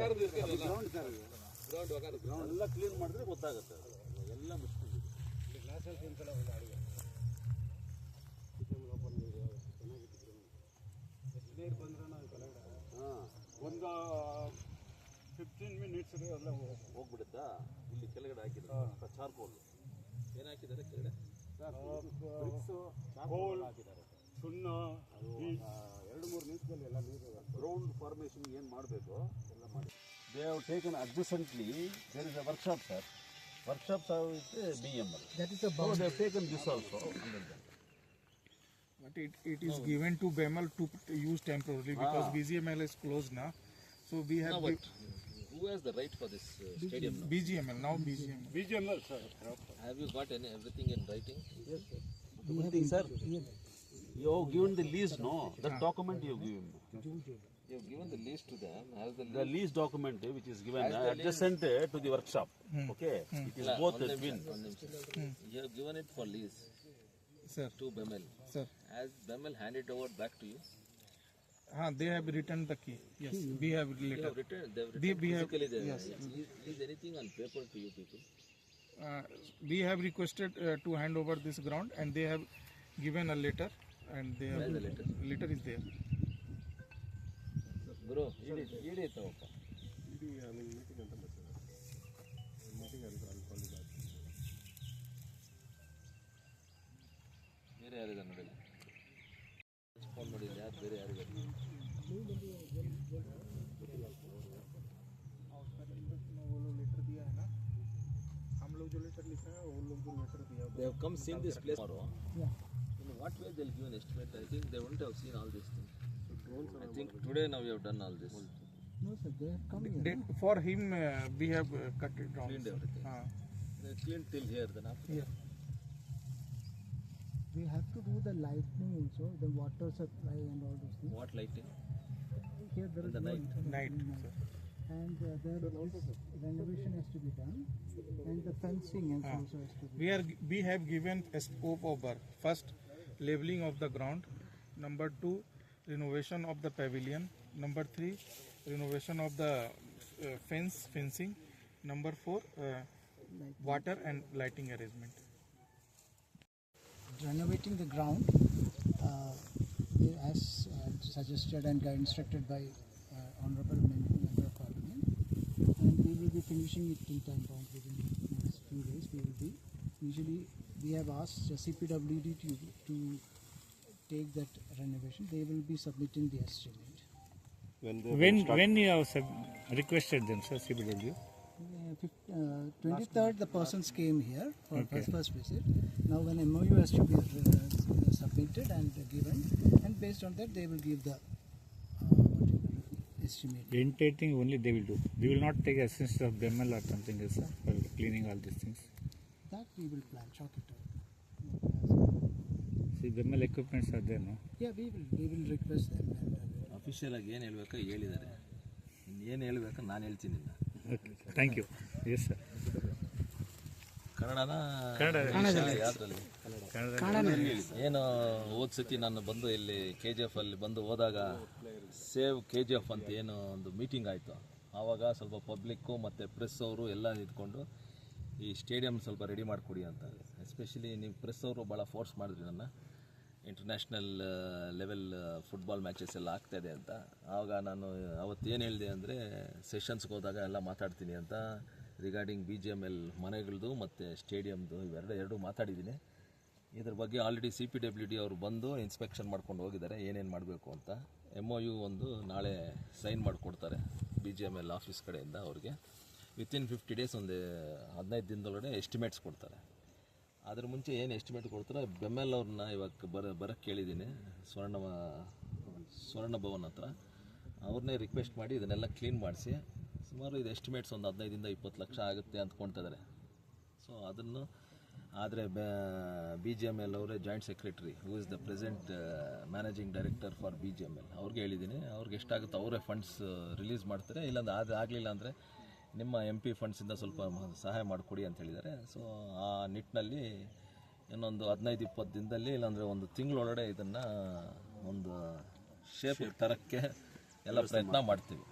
Ground ಎಲ್ಲ clean ಮಾಡಿದ್ರೆ ಗೊತ್ತಾಗುತ್ತೆ. ಎಲ್ಲ ಒಂದು 15 ಮಿನಿಟ್ಸ್ ಎಲ್ಲ ಹೋಗ್ಬಿಡುತ್ತಾ. ಇಲ್ಲಿ ಕೆಳಗಡೆ ಹಾಕಿದ್ದಾರೆ ಚಾರ್ಕೋಲ್. ಏನು ಹಾಕಿದ್ದಾರೆ ಕೆಳಗಡೆ? ಹಾಕಿದ್ದಾರೆ ಸುಣ್ಣ. 2-3 ನಿಮಿಷದಲ್ಲಿ ಎಲ್ಲ ನೀರು ಗ್ರೌಂಡ್ ಫಾರ್ಮೇಷನ್ ಏನು ಮಾಡಬೇಕು ಎಲ್ಲ ಮಾಡಿ. They have taken adjacently there is a workshop sir. Workshops are with BML. That is a bound. So they have taken this also under that. But it is given to BML to use temporarily because BGML is closed now. So we have. No, but who has the right for this stadium now? BGML now. BGML sir. Have you got everything in writing? Yes sir. Sir, you have given the lease, no? That document you have given. You have given the lease to them. Has The lease document which is given adjacent to the workshop. Okay, it is both the twin. You have given it for lease, sir. To BML. Sir. Has BML handed over back to you? They have returned the key. Yes, we have You later. have returned. They have returned physically. Yes. Is anything on paper to you people? We have requested to hand over this ground, and they have given a letter, and they have. Where is the letter? Letter is there. Bro, ED ತಗೋಪ್ಪ. ಬೇರೆ ಯಾರಿದ್ದಾರೆ ನೋಡಿ. Phone ಮಾಡಿಲ್ಲ ಯಾರು ಬೇರೆ ಯಾರಿದ್ದಾರೆ? हम लोग जो लेटर लिखा है वो लोग जो लेटर दिया. They have come seen this place tomorrow. Yeah. In what way they'll give an estimate? I think they wouldn't have seen all these things. I think today now we have done all this. No sir, they have come here. For him, we have cut it down. Cleaned everything. They cleaned till here. Then after Yeah. We have to do the lighting also, the water supply and all those things. what lighting? Here there In is the no night. internet. Night. And there renovation has to be done, and the fencing also has to be. We have given a scope of work. First, leveling of the ground. Number 2, renovation of the pavilion. Number 3, renovation of the fencing. Number 4, water and lighting arrangement. Renovating the ground as suggested and instructed by Honorable Member of Parliament, and we will be finishing it in time bound within the next few days. We have asked CPWD to take that renovation. They will be submitting the estimate. When you have requested them, sir, CPW? 23rd the persons came here for first visit. Now when MOU has to be submitted and given, and based on that they will give the estimate. Dentating only they will do. They will not take assistance of BML or something else, sir, for cleaning all these things. That we will plan, chalk it out. See, BML equipments are there, no? Yeah, we will request them. Official ಆಗಿ ಏನು ಹೇಳ್ಬೇಕು ಹೇಳಿದ್ದಾರೆ. ಏನು ಹೇಳ್ಬೇಕು ನಾನು ಹೇಳ್ತೀನಿ. Okay, thank you. Yes, sir. ಕನ್ನಡನ ಯಾವ್ದ್ರಲ್ಲಿ? ಏನು ಹೋದ ಸತಿ ನಾನು ಬಂದು ಇಲ್ಲಿ KGF ಅಲ್ಲಿ ಬಂದು ಹೋದಾಗ ಸೇವ್ KGF ಅಂತ ಏನು ಒಂದು ಮೀಟಿಂಗ್ ಆಯಿತು. ಆವಾಗ ಸ್ವಲ್ಪ ಪಬ್ಲಿಕ್ಕು ಮತ್ತು ಪ್ರೆಸ್ ಅವರು ಎಲ್ಲ ಇದ್ಕೊಂಡು ಈ ಸ್ಟೇಡಿಯಂ ಸ್ವಲ್ಪ ರೆಡಿ ಮಾಡಿಕೊಡಿ ಅಂತ. ಎಸ್ಪೆಷಲಿ ನೀವು ಪ್ರೆಸ್ ಅವರು ಭಾಳ ಫೋರ್ಸ್ ಮಾಡಿದ್ರಿ ನನ್ನ. ಇಂಟರ್ನ್ಯಾಷನಲ್ ಲೆವೆಲ್ ಫುಟ್ಬಾಲ್ ಮ್ಯಾಚಸ್ ಎಲ್ಲ ಆಗ್ತಾಯಿದೆ ಅಂತ. ಆವಾಗ ನಾನು ಅವತ್ತು ಏನು ಹೇಳಿದೆ ಅಂದರೆ ಸೆಷನ್ಸ್ಗೆ ಹೋದಾಗ ಎಲ್ಲ ಮಾತಾಡ್ತೀನಿ ಅಂತ. ರಿಗಾರ್ಡಿಂಗ್ BGML ಮನೆಗಳದು ಮತ್ತು ಸ್ಟೇಡಿಯಮ್ದು ಎರಡು ಮಾತಾಡಿದ್ದೀನಿ. ಇದ್ರ ಬಗ್ಗೆ ಆಲ್ರೆಡಿ CPWD ಅವರು ಬಂದು ಇನ್ಸ್ಪೆಕ್ಷನ್ ಮಾಡ್ಕೊಂಡು ಹೋಗಿದ್ದಾರೆ ಏನೇನು ಮಾಡಬೇಕು ಅಂತ. MOU ಒಂದು ನಾಳೆ ಸೈನ್ ಮಾಡಿಕೊಡ್ತಾರೆ BGML ಆಫೀಸ್ ಕಡೆಯಿಂದ ಅವ್ರಿಗೆ. ವಿತಿನ್ 50 days ಒಂದು 15 ದಿನದೊಳಗಡೆ ಎಸ್ಟಿಮೇಟ್ಸ್ ಕೊಡ್ತಾರೆ. ಅದ್ರ ಮುಂಚೆ ಏನು ಎಸ್ಟಿಮೇಟ್ ಕೊಡ್ತಾರೆ BML ಅವ್ರನ್ನ ಇವಾಗ ಬರೋಕ್ಕೆ ಕೇಳಿದ್ದೀನಿ ಸ್ವರ್ಣ ಭವನ್ ಹತ್ರ. ಅವ್ರನ್ನೇ ರಿಕ್ವೆಸ್ಟ್ ಮಾಡಿ ಇದನ್ನೆಲ್ಲ ಕ್ಲೀನ್ ಮಾಡಿಸಿ ಸುಮಾರು ಇದು ಎಸ್ಟಿಮೇಟ್ಸ್ ಒಂದು 15 to 20 ಲಕ್ಷ ಆಗುತ್ತೆ ಅಂದ್ಕೊಳ್ತಿದ್ದಾರೆ. ಸೊ ಅದನ್ನು ಆದರೆ BGML ಅವರೇ joint secretary who is the present managing director for BGML ಅವ್ರಿಗೆ ಹೇಳಿದ್ದೀನಿ. ಅವ್ರಿಗೆ ಎಷ್ಟಾಗುತ್ತೆ ಅವರೇ ಫಂಡ್ಸ್ ರಿಲೀಸ್ ಮಾಡ್ತಾರೆ. ಇಲ್ಲಾಂದ್ರೆ ಅದು ಆಗಲಿಲ್ಲ ಅಂದರೆ ನಿಮ್ಮ MP ಫಂಡ್ಸಿಂದ ಸ್ವಲ್ಪ ಸಹಾಯ ಮಾಡಿಕೊಡಿ ಅಂತ ಹೇಳಿದ್ದಾರೆ. ಸೊ ಆ ನಿಟ್ಟಿನಲ್ಲಿ ಇನ್ನೊಂದು 15-20 ದಿನದಲ್ಲಿ ಇಲ್ಲಾಂದರೆ ಒಂದು ತಿಂಗಳೊಳಗಡೆ ಇದನ್ನು ಒಂದು ಶೇಪ್ ತರೋಕ್ಕೆ ಎಲ್ಲ ಪ್ರಯತ್ನ ಮಾಡ್ತೀವಿ.